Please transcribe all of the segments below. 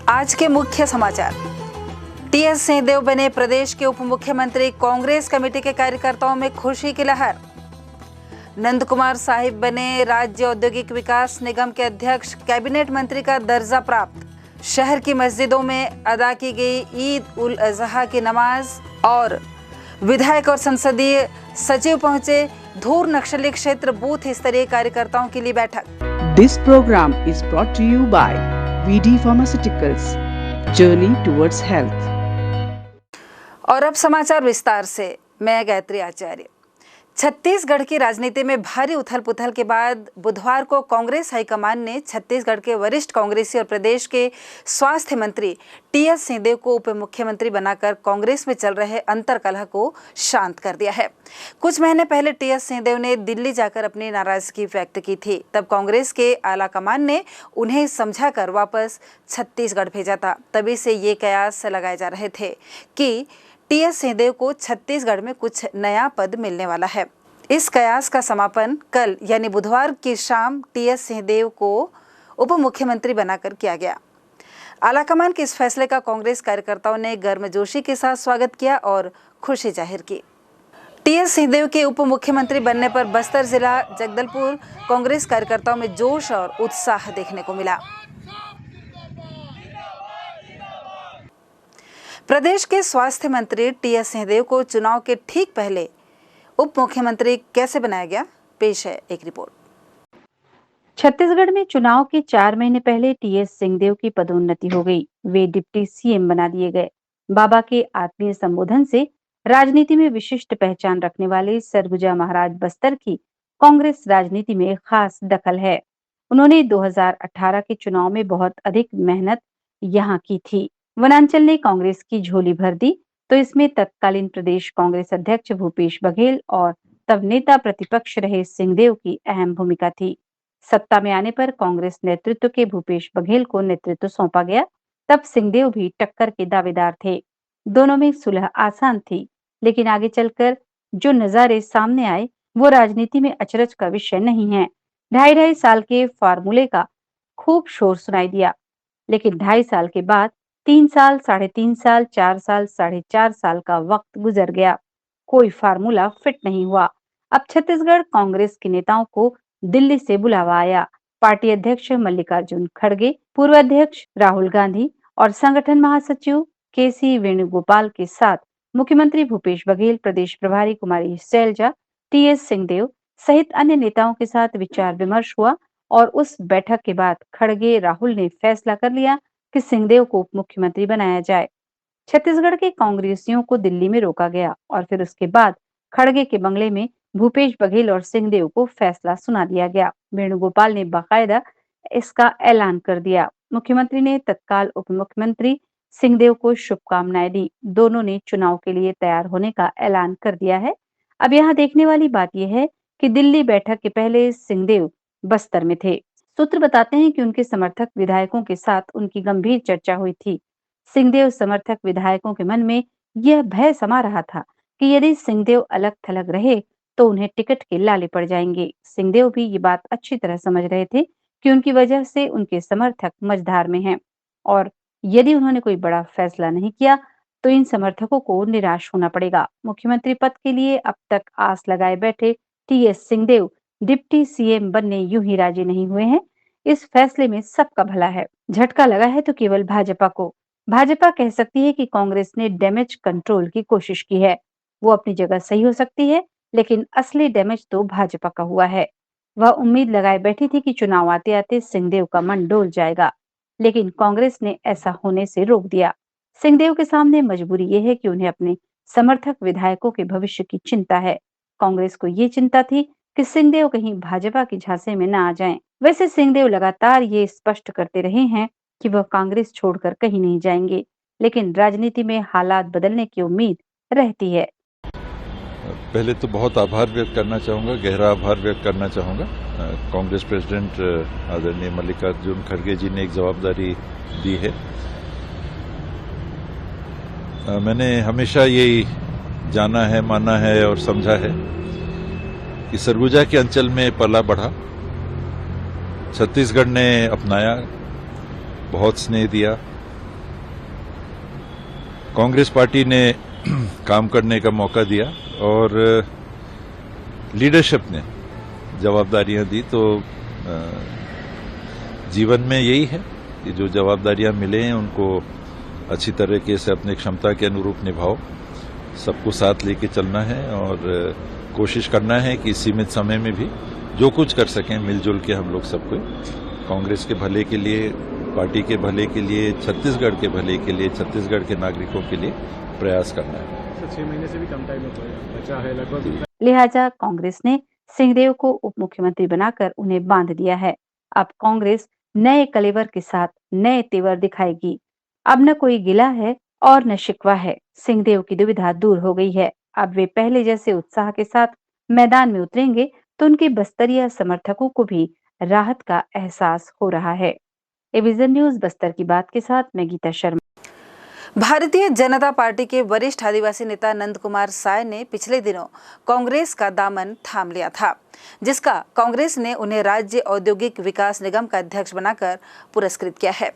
आज के मुख्य समाचार। टीएस सिंहदेव बने प्रदेश के उप मुख्यमंत्री। कांग्रेस कमेटी के कार्यकर्ताओं में खुशी की लहर। नंद कुमार साहिब बने राज्य औद्योगिक विकास निगम के अध्यक्ष। कैबिनेट मंत्री का दर्जा प्राप्त। शहर की मस्जिदों में अदा की गई ईद उल अजहा की नमाज। और विधायक और संसदीय सचिव पहुंचे धूर नक्सली क्षेत्र बूथ स्तरीय कार्यकर्ताओं के लिए बैठक। This program is brought to you by VD Pharmaceuticals, Journey towards Health. और अब समाचार विस्तार से। मैं गायत्री आचार्य। छत्तीसगढ़ की राजनीति में भारी उथल पुथल के बाद बुधवार को कांग्रेस हाईकमान ने छत्तीसगढ़ के वरिष्ठ कांग्रेसी और प्रदेश के स्वास्थ्य मंत्री टीएस सिंहदेव को उप मुख्यमंत्री बनाकर कांग्रेस में चल रहे अंतर्कलह को शांत कर दिया है। कुछ महीने पहले टीएस सिंहदेव ने दिल्ली जाकर अपनी नाराजगी व्यक्त की थी। तब कांग्रेस के आलाकमान ने उन्हें समझाकर वापस छत्तीसगढ़ भेजा था। तभी से ये कयास लगाए जा रहे थे कि टीएस सिंहदेव को छत्तीसगढ़ में कुछ नया पद मिलने वाला है। इस कयास का समापन कल यानी बुधवार की शाम टीएस सिंहदेव को उप मुख्यमंत्री बनाकर किया गया। आलाकमान के इस फैसले का कांग्रेस कार्यकर्ताओं ने गर्मजोशी के साथ स्वागत किया और खुशी जाहिर की। टीएस सिंहदेव के उप मुख्यमंत्री बनने पर बस्तर जिला जगदलपुर कांग्रेस कार्यकर्ताओं में जोश और उत्साह देखने को मिला। प्रदेश के स्वास्थ्य मंत्री टीएस सिंहदेव को चुनाव के ठीक पहले उप मुख्यमंत्री कैसे बनाया गया, पेश है एक रिपोर्ट। छत्तीसगढ़ में चुनाव के 4 महीने पहले टीएस सिंहदेव की पदोन्नति हो गई। वे डिप्टी सीएम बना दिए गए। बाबा के आत्मीय संबोधन से राजनीति में विशिष्ट पहचान रखने वाले सरगुजा महाराज बस्तर की कांग्रेस राजनीति में खास दखल है। उन्होंने 2018 के चुनाव में बहुत अधिक मेहनत यहाँ की थी। वनांचल ने कांग्रेस की झोली भर दी तो इसमें तत्कालीन प्रदेश कांग्रेस अध्यक्ष भूपेश बघेल और तब नेता प्रतिपक्ष रहे सिंहदेव की अहम भूमिका थी। सत्ता में आने पर कांग्रेस नेतृत्व के भूपेश बघेल को नेतृत्व सौंपा गया। तब सिंहदेव भी टक्कर के दावेदार थे। दोनों में सुलह आसान थी, लेकिन आगे चलकर जो नजारे सामने आए वो राजनीति में अचरज का विषय नहीं है। 2.5 साल के फार्मूले का खूब शोर सुनाई दिया, लेकिन 2.5 साल के बाद 3 साल, 3.5 साल, 4 साल, 4.5 साल का वक्त गुजर गया। कोई फार्मूला फिट नहीं हुआ। अब छत्तीसगढ़ कांग्रेस के नेताओं को दिल्ली से बुलावा आया। पार्टी अध्यक्ष मल्लिकार्जुन खड़गे, पूर्व अध्यक्ष राहुल गांधी और संगठन महासचिव केसी वेणुगोपाल के साथ मुख्यमंत्री भूपेश बघेल, प्रदेश प्रभारी कुमारी शैलजा, टीएस सिंहदेव सहित अन्य नेताओं के साथ विचार विमर्श हुआ और उस बैठक के बाद खड़गे राहुल ने फैसला कर लिया कि सिंहदेव को उप मुख्यमंत्री बनाया जाए। छत्तीसगढ़ के कांग्रेसियों को दिल्ली में रोका गया और फिर उसके बाद खड़गे के बंगले में भूपेश बघेल और सिंहदेव को फैसला सुना दिया गया। वेणुगोपाल ने बाकायदा इसका ऐलान कर दिया। मुख्यमंत्री ने तत्काल उप मुख्यमंत्री सिंहदेव को शुभकामनाएं दी। दोनों ने चुनाव के लिए तैयार होने का ऐलान कर दिया है। अब यहाँ देखने वाली बात यह है कि दिल्ली बैठक के पहले सिंहदेव बस्तर में थे। सूत्र बताते हैं कि उनके समर्थक विधायकों के साथ उनकी गंभीर चर्चा हुई थी। सिंहदेव समर्थक विधायकों के मन में यह भय समा रहा था कि यदि सिंहदेव अलग थलग रहे तो उन्हें टिकट के लाले पड़ जाएंगे। सिंहदेव भी ये बात अच्छी तरह समझ रहे थे कि उनकी वजह से उनके समर्थक मझधार में हैं और यदि उन्होंने कोई बड़ा फैसला नहीं किया तो इन समर्थकों को निराश होना पड़ेगा। मुख्यमंत्री पद के लिए अब तक आस लगाए बैठे टीएस सिंहदेव डिप्टी सीएम बनने यूं ही राजी नहीं हुए हैं। इस फैसले में सबका भला है। झटका लगा है तो केवल भाजपा को। भाजपा कह सकती है कि कांग्रेस ने डैमेज कंट्रोल की कोशिश की है। वो अपनी जगह सही हो सकती है, लेकिन असली डैमेज तो भाजपा का हुआ है। वह उम्मीद लगाए बैठी थी कि चुनाव आते आते सिंहदेव का मन डोल जाएगा, लेकिन कांग्रेस ने ऐसा होने से रोक दिया। सिंहदेव के सामने मजबूरी ये है कि उन्हें अपने समर्थक विधायकों के भविष्य की चिंता है। कांग्रेस को ये चिंता थी कि सिंहदेव कहीं भाजपा की झांसे में न आ जाएं। वैसे सिंहदेव लगातार ये स्पष्ट करते रहे हैं कि वह कांग्रेस छोड़कर कहीं नहीं जाएंगे, लेकिन राजनीति में हालात बदलने की उम्मीद रहती है। पहले तो बहुत आभार व्यक्त करना चाहूँगा, गहरा आभार व्यक्त करना चाहूँगा। कांग्रेस प्रेसिडेंट आदरणीय मल्लिकार्जुन खड़गे जी ने एक जवाबदारी दी है। मैंने हमेशा यही जाना है, माना है और समझा है कि सरगुजा के अंचल में पला बढ़ा, छत्तीसगढ़ ने अपनाया, बहुत स्नेह दिया, कांग्रेस पार्टी ने काम करने का मौका दिया और लीडरशिप ने जवाबदारियां दी। तो जीवन में यही है कि जो जवाबदारियां मिले हैं उनको अच्छी तरीके से अपनी क्षमता के अनुरूप निभाओ, सबको साथ लेके चलना है और कोशिश करना है कि सीमित समय में भी जो कुछ कर सकें मिलजुल के हम लोग सबको कांग्रेस के भले के लिए, पार्टी के भले के लिए, छत्तीसगढ़ के भले के लिए, छत्तीसगढ़ के नागरिकों के लिए प्रयास करना है। 6 महीने से भी कम टाइम बचा है लगभग। लिहाजा कांग्रेस ने सिंहदेव को उप मुख्यमंत्री बनाकर उन्हें बांध दिया है। अब कांग्रेस नए कलेवर के साथ नए तेवर दिखाएगी। अब न कोई गिला है और न शिकवा है। सिंहदेव की दुविधा दूर हो गई है। अब वे पहले जैसे उत्साह के साथ मैदान में उतरेंगे तो उनके बस्तरिया समर्थकों को भी राहत का एहसास हो रहा है। एविजन न्यूज बस्तर की बात के साथ मैं गीता शर्मा। भारतीय जनता पार्टी के वरिष्ठ आदिवासी नेता नंद कुमार साय ने पिछले दिनों कांग्रेस का दामन थाम लिया था, जिसका कांग्रेस ने उन्हें राज्य औद्योगिक विकास निगम का अध्यक्ष बनाकर पुरस्कृत किया है।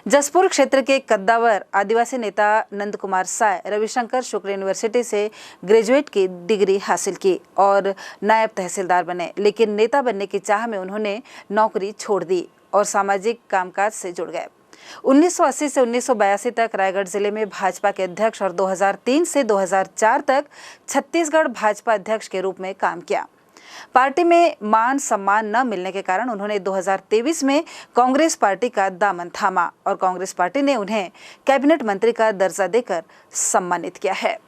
जसपुर क्षेत्र के कद्दावर आदिवासी नेता नंद कुमार साय रविशंकर शुक्ल यूनिवर्सिटी से ग्रेजुएट की डिग्री हासिल की और नायब तहसीलदार बने, लेकिन नेता बनने की चाह में उन्होंने नौकरी छोड़ दी और सामाजिक कामकाज से जुड़ गए। 1980 से 1982 तक रायगढ़ जिले में भाजपा के अध्यक्ष और 2003 से 2004 तक छत्तीसगढ़ भाजपा अध्यक्ष के रूप में काम किया। पार्टी में मान सम्मान न मिलने के कारण उन्होंने 2023 में कांग्रेस पार्टी का दामन थामा और कांग्रेस पार्टी ने उन्हें कैबिनेट मंत्री का दर्जा देकर सम्मानित किया है।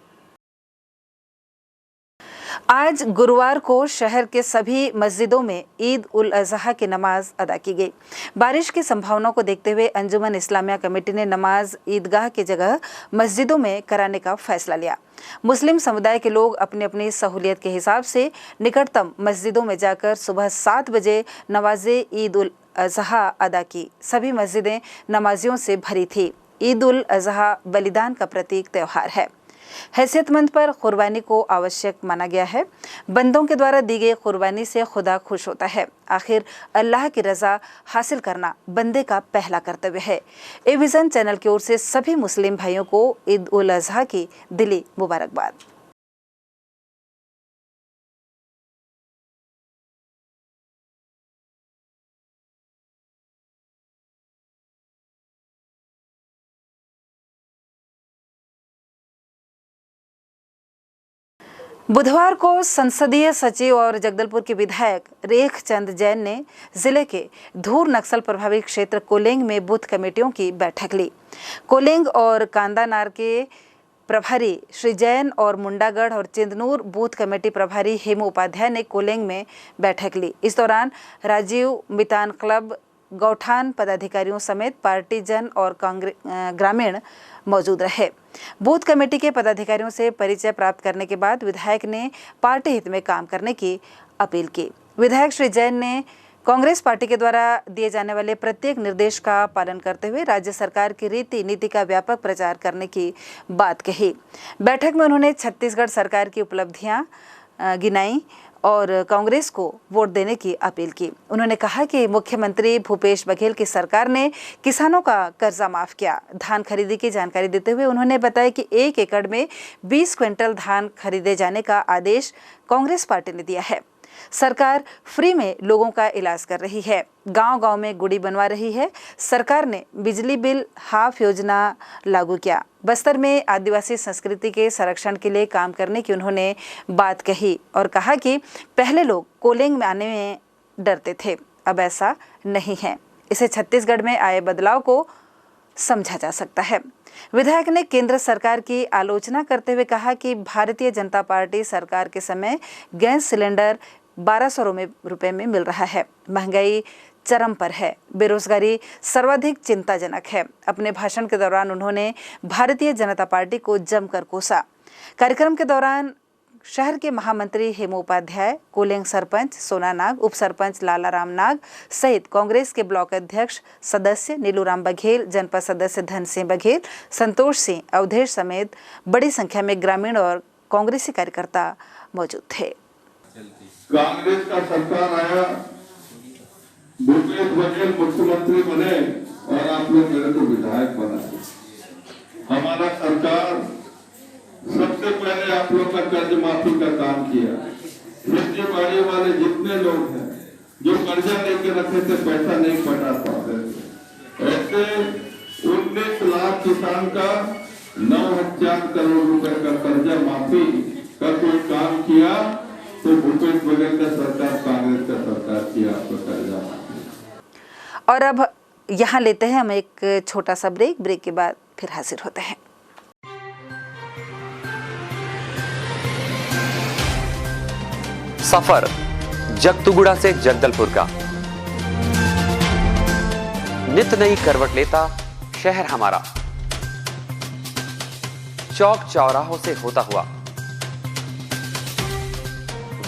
आज गुरुवार को शहर के सभी मस्जिदों में ईद उल अजहा की नमाज अदा की गई। बारिश की संभावना को देखते हुए अंजुमन इस्लामिया कमेटी ने नमाज ईदगाह की जगह मस्जिदों में कराने का फैसला लिया। मुस्लिम समुदाय के लोग अपनी अपनी सहूलियत के हिसाब से निकटतम मस्जिदों में जाकर सुबह 7 बजे नमाज़े ईद उल अजहा अदा की। सभी मस्जिदें नमाजियों से भरी थी। ईद उल अजहा बलिदान का प्रतीक त्योहार है। हैसियतमंद पर कुर्बानी को आवश्यक माना गया है। बंदों के द्वारा दी गई कुर्बानी से खुदा खुश होता है। आखिर अल्लाह की रजा हासिल करना बंदे का पहला कर्तव्य है। एविजन चैनल की ओर से सभी मुस्लिम भाइयों को ईद उल अजहा की दिली मुबारकबाद। बुधवार को संसदीय सचिव और जगदलपुर के विधायक रेख चंद जैन ने जिले के धूर नक्सल प्रभावित क्षेत्र कोलेंग में बूथ कमेटियों की बैठक ली। कोलेंग और कांदानार के प्रभारी श्री जैन और मुंडागढ़ और चिंदनूर बूथ कमेटी प्रभारी हेमू उपाध्याय ने कोलेंग में बैठक ली। इस दौरान राजीव मितान क्लब गौठान पदाधिकारियों समेत पार्टी जन और ग्रामीण मौजूद रहे। बूथ कमेटी के पदाधिकारियों से परिचय प्राप्त करने के बाद विधायक ने पार्टी हित में काम करने की अपील की। विधायक श्री जैन ने कांग्रेस पार्टी के द्वारा दिए जाने वाले प्रत्येक निर्देश का पालन करते हुए राज्य सरकार की रीति नीति का व्यापक प्रचार करने की बात कही। बैठक में उन्होंने छत्तीसगढ़ सरकार की उपलब्धियां गिनाई और कांग्रेस को वोट देने की अपील की। उन्होंने कहा कि मुख्यमंत्री भूपेश बघेल की सरकार ने किसानों का कर्जा माफ किया। धान खरीदी की जानकारी देते हुए उन्होंने बताया कि 1 एकड़ में 20 क्विंटल धान खरीदे जाने का आदेश कांग्रेस पार्टी ने दिया है। सरकार फ्री में लोगों का इलाज कर रही है, गांव-गांव में गुड़ी बनवा रही है। सरकार ने बिजली बिल हाफ योजना लागू किया। बस्तर में आदिवासी संस्कृति के संरक्षण के लिए काम करने की उन्होंने बात कही और कहा कि पहले लोग कोलेंग में आने में डरते थे, अब ऐसा नहीं है। इसे छत्तीसगढ़ में आए बदलाव को समझा जा सकता है। विधायक ने केंद्र सरकार की आलोचना करते हुए कहा कि भारतीय जनता पार्टी सरकार के समय गैस सिलेंडर 1200 रुपए में मिल रहा है। महंगाई चरम पर है, बेरोजगारी सर्वाधिक चिंताजनक है। अपने भाषण के दौरान उन्होंने भारतीय जनता पार्टी को जमकर कोसा। कार्यक्रम के दौरान शहर के महामंत्री हेमू उपाध्याय, कोलेंग सरपंच सोना नाग, उप सरपंच लाला राम नाग सहित कांग्रेस के ब्लॉक अध्यक्ष सदस्य नीलूराम बघेल, जनपद सदस्य धन सिंह बघेल, संतोष सिंह, अवधेश समेत बड़ी संख्या में ग्रामीण और कांग्रेसी कार्यकर्ता मौजूद थे। कांग्रेस का सरकार आया, भूपेश बघेल मुख्यमंत्री बने और आप लोग मेरे को विधायक बनाए। हमारा सरकार सबसे पहले आप लोग का कर्ज माफी का काम किया। खेती बाड़ी वाले जितने लोग हैं जो कर्जा लेके रखे थे, पैसा नहीं पटा पाते थे, ऐसे 19 लाख किसान का 9,000 करोड़ रुपए का कर्जा माफी का कोई काम किया तो भूपेश बघेल का सरकार, कांग्रेस का सरकार किया आपको कर्जा माफी। और अब यहाँ लेते हैं हम एक छोटा सा ब्रेक के बाद फिर हाजिर होते हैं। सफर जगतुगुड़ा से जगदलपुर का, नित नई करवट लेता शहर हमारा, चौक चौराहों से होता हुआ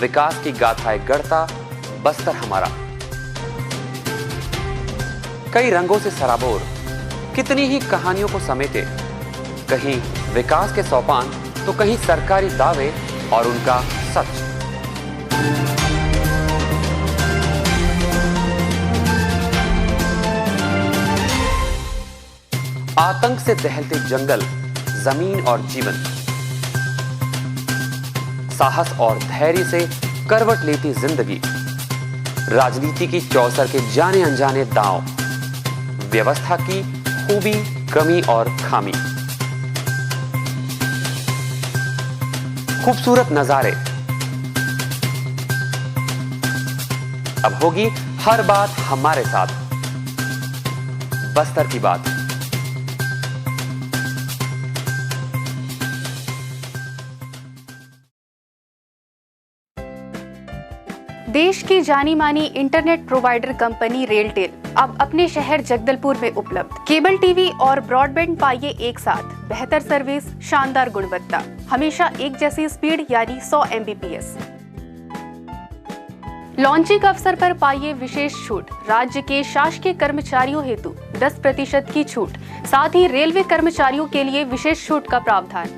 विकास की गाथाएं गढ़ता बस्तर हमारा। कई रंगों से सराबोर कितनी ही कहानियों को समेटे, कहीं विकास के सोपान तो कहीं सरकारी दावे और उनका सच। आतंक से दहलते जंगल, जमीन और जीवन, साहस और धैर्य से करवट लेती जिंदगी, राजनीति की चौसर के जाने अनजाने दांव, व्यवस्था की खूबी, कमी और खामी, खूबसूरत नजारे। अब होगी हर बात हमारे साथ, बस्तर की बात। देश की जानी मानी इंटरनेट प्रोवाइडर कंपनी रेलटेल अब अपने शहर जगदलपुर में उपलब्ध। केबल टीवी और ब्रॉडबैंड पाइए एक साथ, बेहतर सर्विस, शानदार गुणवत्ता, हमेशा एक जैसी स्पीड यानी 100 Mbps। लॉन्चिंग अवसर पर पाइए विशेष छूट, राज्य के शासकीय कर्मचारियों हेतु 10% की छूट, साथ ही रेलवे कर्मचारियों के लिए विशेष छूट का प्रावधान।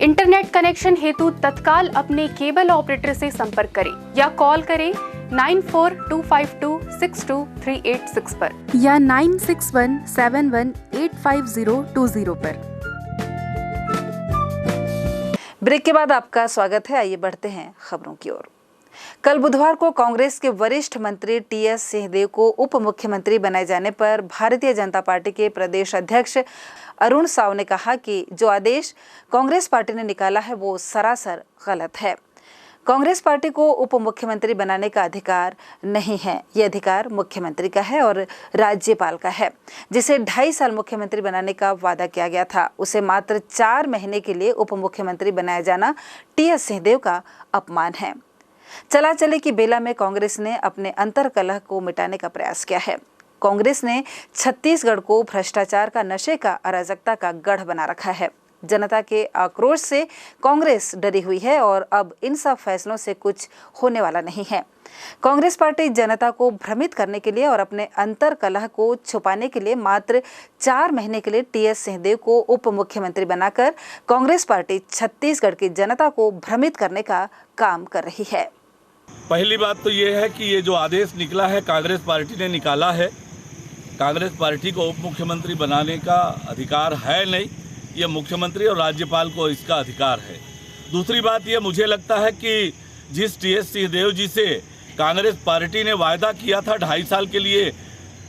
इंटरनेट कनेक्शन हेतु तत्काल अपने केबल ऑपरेटर से संपर्क करें या कॉल करें 9425262386 पर या 9617185020 पर। ब्रेक के बाद आपका स्वागत है। आइए बढ़ते हैं खबरों की ओर। कल बुधवार को कांग्रेस के वरिष्ठ मंत्री टीएस सिंहदेव को उप मुख्यमंत्री बनाए जाने पर भारतीय जनता पार्टी के प्रदेश अध्यक्ष अरुण साव ने कहा कि जो आदेश कांग्रेस पार्टी ने निकाला है वो सरासर गलत है। कांग्रेस पार्टी को उप मुख्यमंत्री बनाने का अधिकार नहीं है, ये अधिकार मुख्यमंत्री का है और राज्यपाल का है। जिसे 2.5 साल मुख्यमंत्री बनाने का वादा किया गया था, उसे मात्र 4 महीने के लिए उप मुख्यमंत्री बनाया जाना टीएस सिंहदेव का अपमान है। चला चले की बेला में कांग्रेस ने अपने अंतर्कलह को मिटाने का प्रयास किया है। कांग्रेस ने छत्तीसगढ़ को भ्रष्टाचार का, नशे का, अराजकता का गढ़ बना रखा है। जनता के आक्रोश से कांग्रेस डरी हुई है और अब इन सब फैसलों से कुछ होने वाला नहीं है। कांग्रेस पार्टी जनता को भ्रमित करने के लिए और अपने अंतर्कलह को छुपाने के लिए मात्र 4 महीने के लिए टीएस सिंहदेव को उप मुख्यमंत्री बनाकर कांग्रेस पार्टी छत्तीसगढ़ की जनता को भ्रमित करने का काम कर रही है। पहली बात तो ये है कि ये जो आदेश निकला है कांग्रेस पार्टी ने निकाला है। कांग्रेस पार्टी को उप मुख्यमंत्री बनाने का अधिकार है नहीं, ये मुख्यमंत्री और राज्यपाल को इसका अधिकार है। दूसरी बात ये मुझे लगता है कि जिस टीएस सिंहदेव जी से कांग्रेस पार्टी ने वायदा किया था 2.5 साल के लिए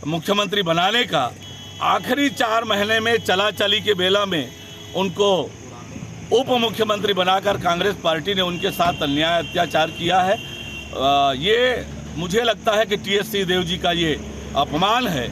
मुख्यमंत्री बनाने का, आखिरी 4 महीने में चला चली के बेला में उनको उप मुख्यमंत्री बनाकर कांग्रेस पार्टी ने उनके साथ अन्याय अत्याचार किया है। ये मुझे लगता है कि टीएस सिंहदेव जी का ये अपमान है।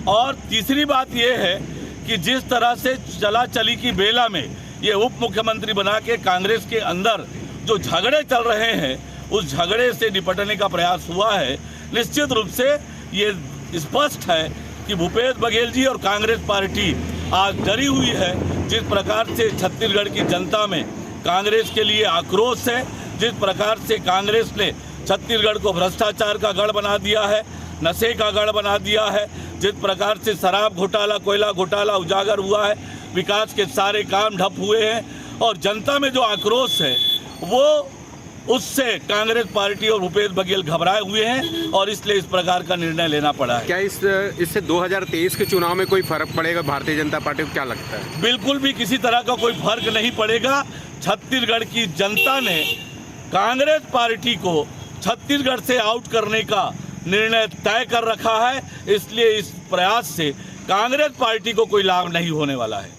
और तीसरी बात ये है कि जिस तरह से चला चली की बेला में ये उप मुख्यमंत्री बना के कांग्रेस के अंदर जो झगड़े चल रहे हैं, उस झगड़े से निपटने का प्रयास हुआ है। निश्चित रूप से ये स्पष्ट है कि भूपेश बघेल जी और कांग्रेस पार्टी आज डरी हुई है। जिस प्रकार से छत्तीसगढ़ की जनता में कांग्रेस के लिए आक्रोश है, जिस प्रकार से कांग्रेस ने छत्तीसगढ़ को भ्रष्टाचार का गढ़ बना दिया है, नशे का गढ़ बना दिया है, जिस प्रकार से शराब घोटाला, कोयला घोटाला उजागर हुआ है, विकास के सारे काम ठप हुए हैं और जनता में जो आक्रोश है वो उससे कांग्रेस पार्टी और भूपेश बघेल घबराए हुए हैं और इसलिए इस प्रकार का निर्णय लेना पड़ा है। क्या इससे 2023 के चुनाव में कोई फर्क पड़ेगा भारतीय जनता पार्टी को, क्या लगता है? बिल्कुल भी किसी तरह का कोई फर्क नहीं पड़ेगा। छत्तीसगढ़ की जनता ने कांग्रेस पार्टी को छत्तीसगढ़ से आउट करने का निर्णय तय कर रखा है, इसलिए इस प्रयास से कांग्रेस पार्टी को कोई लाभ नहीं होने वाला है।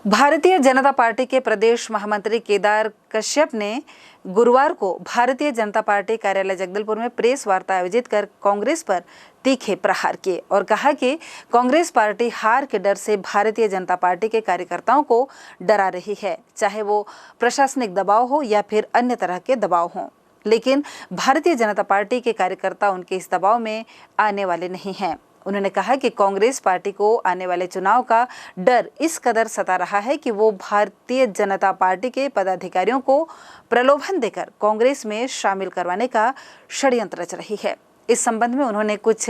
भारतीय जनता पार्टी के प्रदेश महामंत्री केदार कश्यप ने गुरुवार को भारतीय जनता पार्टी कार्यालय जगदलपुर में प्रेस वार्ता आयोजित कर कांग्रेस पर तीखे प्रहार किए और कहा कि कांग्रेस पार्टी हार के डर से भारतीय जनता पार्टी के कार्यकर्ताओं को डरा रही है, चाहे वो प्रशासनिक दबाव हो या फिर अन्य तरह के दबाव हों। लेकिन भारतीय जनता पार्टी के कार्यकर्ता उनके इस दबाव में आने वाले नहीं हैं। उन्होंने कहा कि कांग्रेस पार्टी को आने वाले चुनाव का डर इस कदर सता रहा है कि वो भारतीय जनता पार्टी के पदाधिकारियों को प्रलोभन देकर कांग्रेस में शामिल करवाने का षड्यंत्र रच रही है। इस संबंध में उन्होंने कुछ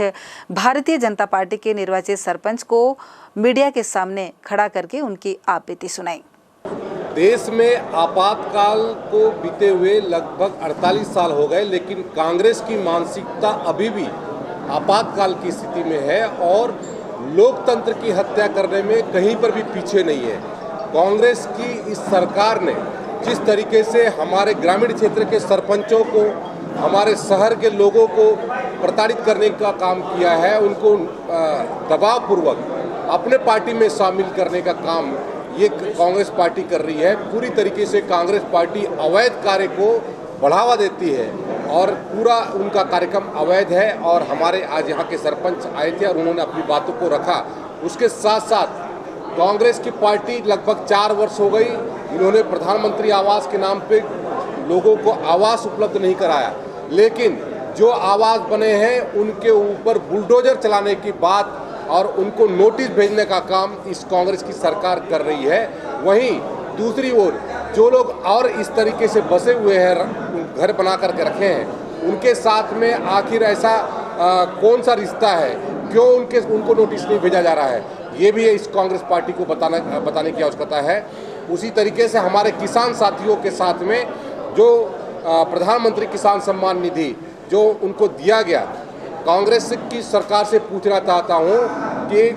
भारतीय जनता पार्टी के निर्वाचित सरपंच को मीडिया के सामने खड़ा करके उनकी आपबीती सुनाई। देश में आपातकाल को बीते हुए लगभग 48 साल हो गए, लेकिन कांग्रेस की मानसिकता अभी भी आपातकाल की स्थिति में है और लोकतंत्र की हत्या करने में कहीं पर भी पीछे नहीं है। कांग्रेस की इस सरकार ने जिस तरीके से हमारे ग्रामीण क्षेत्र के सरपंचों को, हमारे शहर के लोगों को प्रताड़ित करने का काम किया है, उनको दबावपूर्वक अपने पार्टी में शामिल करने का काम ये कांग्रेस पार्टी कर रही है। पूरी तरीके से कांग्रेस पार्टी अवैध कार्य को बढ़ावा देती है और पूरा उनका कार्यक्रम अवैध है। और हमारे आज यहाँ के सरपंच आए थे और उन्होंने अपनी बातों को रखा। उसके साथ साथ कांग्रेस की पार्टी लगभग 4 वर्ष हो गई, इन्होंने प्रधानमंत्री आवास के नाम पे लोगों को आवास उपलब्ध नहीं कराया, लेकिन जो आवास बने हैं उनके ऊपर बुलडोजर चलाने की बात और उनको नोटिस भेजने का काम इस कांग्रेस की सरकार कर रही है। वहीं दूसरी ओर जो लोग और इस तरीके से बसे हुए हैं, घर बना करके रखे हैं, उनके साथ में आखिर ऐसा कौन सा रिश्ता है, क्यों उनको नोटिस नहीं भेजा जा रहा है, ये भी इस कांग्रेस पार्टी को बताने की आवश्यकता है। उसी तरीके से हमारे किसान साथियों के साथ में जो प्रधानमंत्री किसान सम्मान निधि जो उनको दिया गया, कांग्रेस की सरकार से पूछना चाहता हूँ कि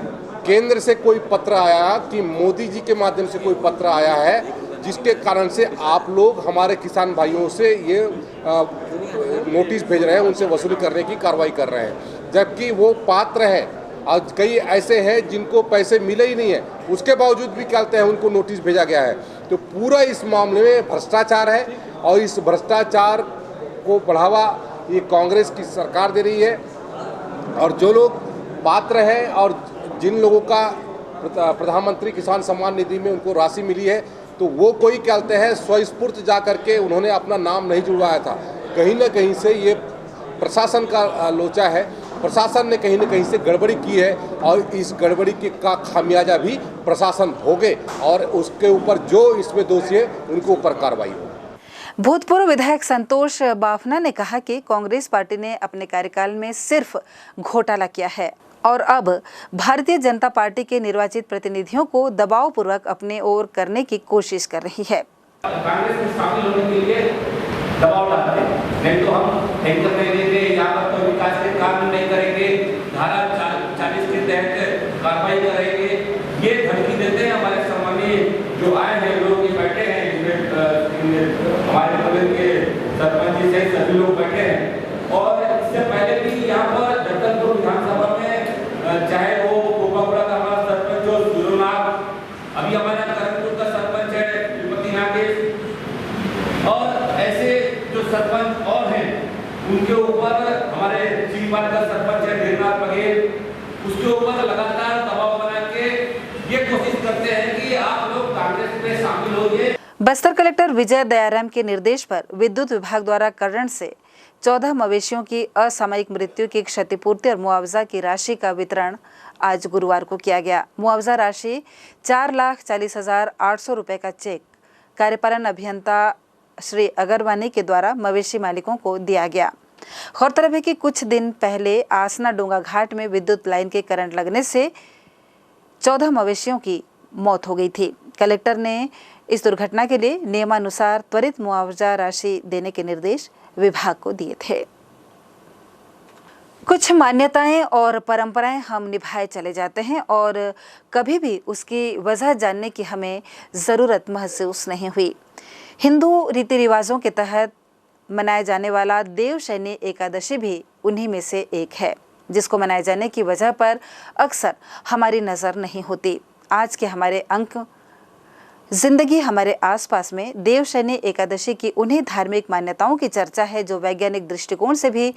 केंद्र से कोई पत्र आया कि मोदी जी के माध्यम से कोई पत्र आया है जिसके कारण से आप लोग हमारे किसान भाइयों से ये नोटिस भेज रहे हैं, उनसे वसूली करने की कार्रवाई कर रहे हैं, जबकि वो पात्र है और कई ऐसे हैं जिनको पैसे मिले ही नहीं है, उसके बावजूद भी कहते हैं उनको नोटिस भेजा गया है। तो पूरा इस मामले में भ्रष्टाचार है और इस भ्रष्टाचार को बढ़ावा ये कांग्रेस की सरकार दे रही है। और जो लोग पात्र हैं और जिन लोगों का प्रधानमंत्री किसान सम्मान निधि में उनको राशि मिली है, तो वो कोई कहते हैं स्वस्फूर्त जा करके उन्होंने अपना नाम नहीं जुड़वाया था। कहीं ना कहीं से ये प्रशासन का लोचा है, प्रशासन ने कहीं ना कहीं से गड़बड़ी की है और इस गड़बड़ी का खामियाजा भी प्रशासन भोगे और उसके ऊपर जो इसमें दोषी है उनके ऊपर कार्रवाई हो। भूतपूर्व विधायक संतोष बाफना ने कहा कि कांग्रेस पार्टी ने अपने कार्यकाल में सिर्फ घोटाला किया है और अब भारतीय जनता पार्टी के निर्वाचित प्रतिनिधियों को दबावपूर्वक अपने ओर करने की कोशिश कर रही है। कांग्रेस में शामिल होने के लिए दबाव डालते हैं, नहीं तो हम टैंकर नहीं देंगे, यहाँ पर तो विकास के काम नहीं करेंगे, धारा 40 के तहत कार्रवाई करेंगे, ये धमकी देते हैं। हमारे सम्मानीय जो आए हैं लोग ये बैठे हैं, हमारे बगल के सरपंच जी से सभी लोग बैठे हैं और इससे पहले भी यहाँ पर जगदलपुर विधानसभा में चाहे वो कोपापुरा का हमारा सरपंच जो सुरनाथ, अभी हमारा करनपुर का सरपंच है तिरुपति नागेश और ऐसे जो सरपंच और हैं उनके ऊपर हमारे चिड़ीपाल का सरपंच है गिरनाथ बघेल, उसके ऊपर लगातार दबाव बना के ये कोशिश करते हैं कि आप लोग कांग्रेस में शामिल होइए। बस्तर कलेक्टर विजय दयाराम के निर्देश पर विद्युत विभाग द्वारा करंट से 14 मवेशियों की असामयिक मृत्यु की क्षतिपूर्ति और मुआवजा की राशि का वितरण आज गुरुवार को किया गया। मुआवजा राशि 4,40,800 रुपए का चेक कार्यपालन अभियंता श्री अगरवानी के द्वारा मवेशी मालिकों को दिया गया। गौरतलब है कि कुछ दिन पहले आसना डोंगा घाट में विद्युत लाइन के करंट लगने से 14 मवेशियों की मौत हो गई थी। कलेक्टर ने इस दुर्घटना के लिए नियमानुसार त्वरित मुआवजा राशि देने के निर्देश विभाग को दिए थे। कुछ मान्यताएं और परंपराएं हम निभाए चले जाते हैं और कभी भी उसकी वजह जानने की हमें ज़रूरत महसूस नहीं हुई। हिंदू रीति रिवाजों के तहत मनाए जाने वाला देवशयनी एकादशी भी उन्हीं में से एक है, जिसको मनाए जाने की वजह पर अक्सर हमारी नज़र नहीं होती। आज के हमारे अंक जिंदगी हमारे आसपास में देवशयनी एकादशी की उन्हीं धार्मिक मान्यताओं की चर्चा है जो वैज्ञानिक दृष्टिकोण से भी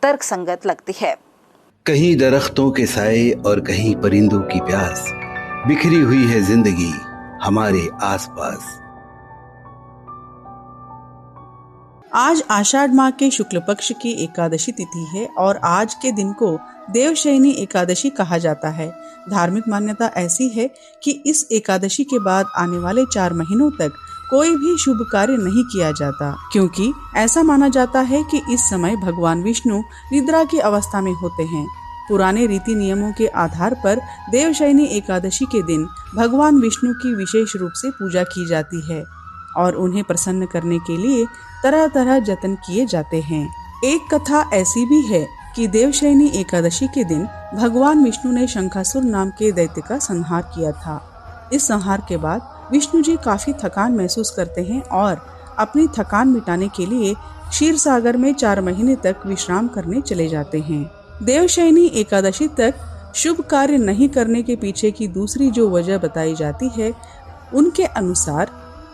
तर्कसंगत लगती है। कहीं दरख्तों के साए और कहीं परिंदों की प्यास, बिखरी हुई है जिंदगी हमारे आसपास। आज आषाढ़ माह के शुक्ल पक्ष की एकादशी तिथि है और आज के दिन को देवशयनी एकादशी कहा जाता है। धार्मिक मान्यता ऐसी है कि इस एकादशी के बाद आने वाले 4 महीनों तक कोई भी शुभ कार्य नहीं किया जाता, क्योंकि ऐसा माना जाता है कि इस समय भगवान विष्णु निद्रा की अवस्था में होते हैं। पुराने रीति नियमों के आधार पर देवशयनी एकादशी के दिन भगवान विष्णु की विशेष रूप से पूजा की जाती है और उन्हें प्रसन्न करने के लिए तरह तरह जतन किए जाते हैं। एक कथा ऐसी भी है कि देवशयनी एकादशी के दिन भगवान विष्णु ने शंखासुर नाम के दैत्य का संहार किया था। इस संहार के बाद विष्णु जी काफी थकान महसूस करते हैं और अपनी थकान मिटाने के लिए क्षीर सागर में 4 महीने तक विश्राम करने चले जाते हैं। देवशयनी एकादशी तक शुभ कार्य नहीं करने के पीछे की दूसरी जो वजह बताई जाती है, उनके अनुसार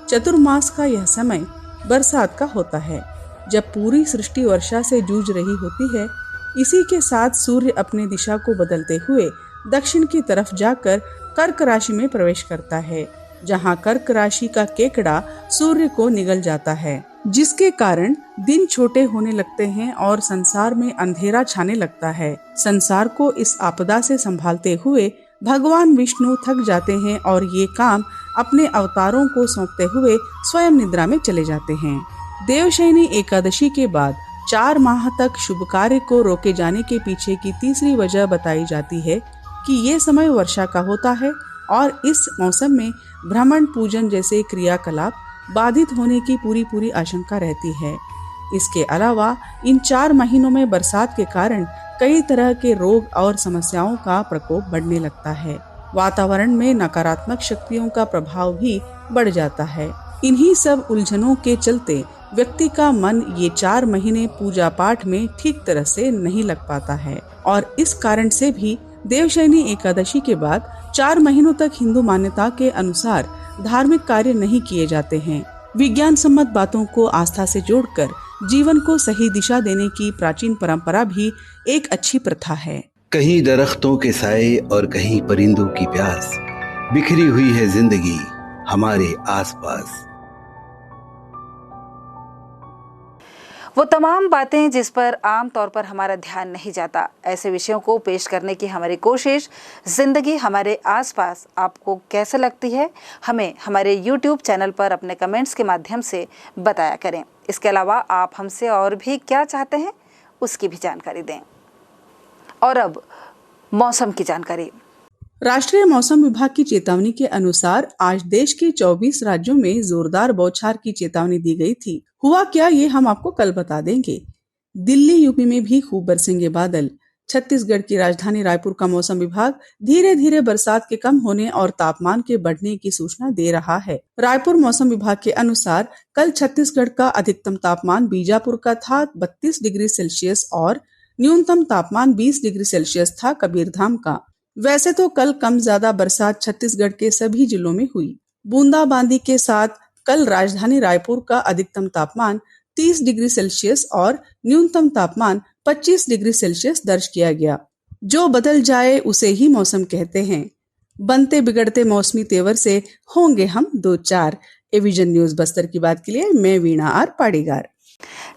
चतुर्मास का यह समय बरसात का होता है, जब पूरी सृष्टि वर्षा से जूझ रही होती है। इसी के साथ सूर्य अपने दिशा को बदलते हुए दक्षिण की तरफ जाकर कर्क राशि में प्रवेश करता है, जहां कर्क राशि का केकड़ा सूर्य को निगल जाता है, जिसके कारण दिन छोटे होने लगते हैं और संसार में अंधेरा छाने लगता है। संसार को इस आपदा से संभालते हुए भगवान विष्णु थक जाते हैं और ये काम अपने अवतारों को सौंपते हुए स्वयं निद्रा में चले जाते हैं। देवशयनी एकादशी के बाद 4 माह तक शुभ कार्य को रोके जाने के पीछे की तीसरी वजह बताई जाती है कि ये समय वर्षा का होता है और इस मौसम में ब्राह्मण पूजन जैसे क्रियाकलाप बाधित होने की पूरी आशंका रहती है। इसके अलावा इन 4 महीनों में बरसात के कारण कई तरह के रोग और समस्याओं का प्रकोप बढ़ने लगता है। वातावरण में नकारात्मक शक्तियों का प्रभाव भी बढ़ जाता है। इन्हीं सब उलझनों के चलते व्यक्ति का मन ये 4 महीने पूजा पाठ में ठीक तरह से नहीं लग पाता है और इस कारण से भी देवशयनी एकादशी के बाद 4 महीनों तक हिंदू मान्यता के अनुसार धार्मिक कार्य नहीं किए जाते हैं। विज्ञान सम्मत बातों को आस्था से जोड़कर जीवन को सही दिशा देने की प्राचीन परंपरा भी एक अच्छी प्रथा है। कहीं दरख्तों के साए और कहीं परिंदों की प्यास, बिखरी हुई है जिंदगी हमारे आसपास। वो तमाम बातें जिस पर आम तौर पर हमारा ध्यान नहीं जाता, ऐसे विषयों को पेश करने की हमारी कोशिश जिंदगी हमारे आसपास आपको कैसे लगती है, हमें हमारे YouTube चैनल पर अपने कमेंट्स के माध्यम से बताया करें। इसके अलावा आप हमसे और भी क्या चाहते हैं उसकी भी जानकारी दें। और अब मौसम की जानकारी। राष्ट्रीय मौसम विभाग की चेतावनी के अनुसार आज देश के 24 राज्यों में जोरदार बौछार की चेतावनी दी गई थी। हुआ क्या, ये हम आपको कल बता देंगे। दिल्ली यूपी में भी खूब बरसेंगे बादल। छत्तीसगढ़ की राजधानी रायपुर का मौसम विभाग धीरे धीरे बरसात के कम होने और तापमान के बढ़ने की सूचना दे रहा है। रायपुर मौसम विभाग के अनुसार कल छत्तीसगढ़ का अधिकतम तापमान बीजापुर का था 32 डिग्री सेल्सियस और न्यूनतम तापमान 20 डिग्री सेल्सियस था कबीरधाम का। वैसे तो कल कम ज्यादा बरसात छत्तीसगढ़ के सभी जिलों में हुई। बूंदाबांदी के साथ कल राजधानी रायपुर का अधिकतम तापमान 30 डिग्री सेल्सियस और न्यूनतम तापमान 25 डिग्री सेल्सियस दर्ज किया गया। जो बदल जाए उसे ही मौसम कहते हैं। बनते बिगड़ते मौसमी तेवर से होंगे हम 2-4। एविजन न्यूज बस्तर की बात के लिए मैं वीणा आर पाड़ीगार।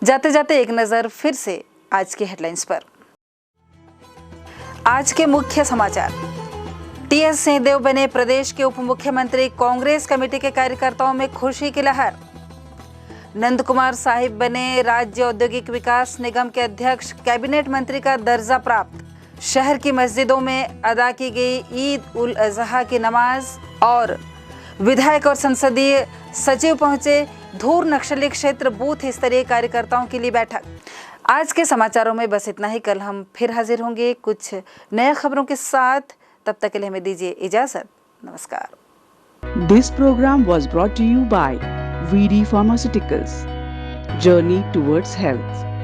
जाते जाते एक नजर फिर से आज की हेडलाइंस पर। आज के मुख्य समाचार। टीएस सिंहदेव बने प्रदेश के उप मुख्यमंत्री, कांग्रेस कमेटी के कार्यकर्ताओं में खुशी की लहर। नंद कुमार साहिब बने राज्य औद्योगिक विकास निगम के अध्यक्ष, कैबिनेट मंत्री का दर्जा प्राप्त। शहर की मस्जिदों में अदा की गई ईद उल अजहा की नमाज और विधायक और संसदीय सचिव पहुंचे धूर नक्सली क्षेत्र बूथ स्तरीय कार्यकर्ताओं के लिए बैठक। आज के समाचारों में बस इतना ही। कल हम फिर हाजिर होंगे कुछ नए खबरों के साथ। तब तक के लिए हमें दीजिए इजाजत। नमस्कार। This program was brought to you by VD Pharmaceuticals. Journey towards health.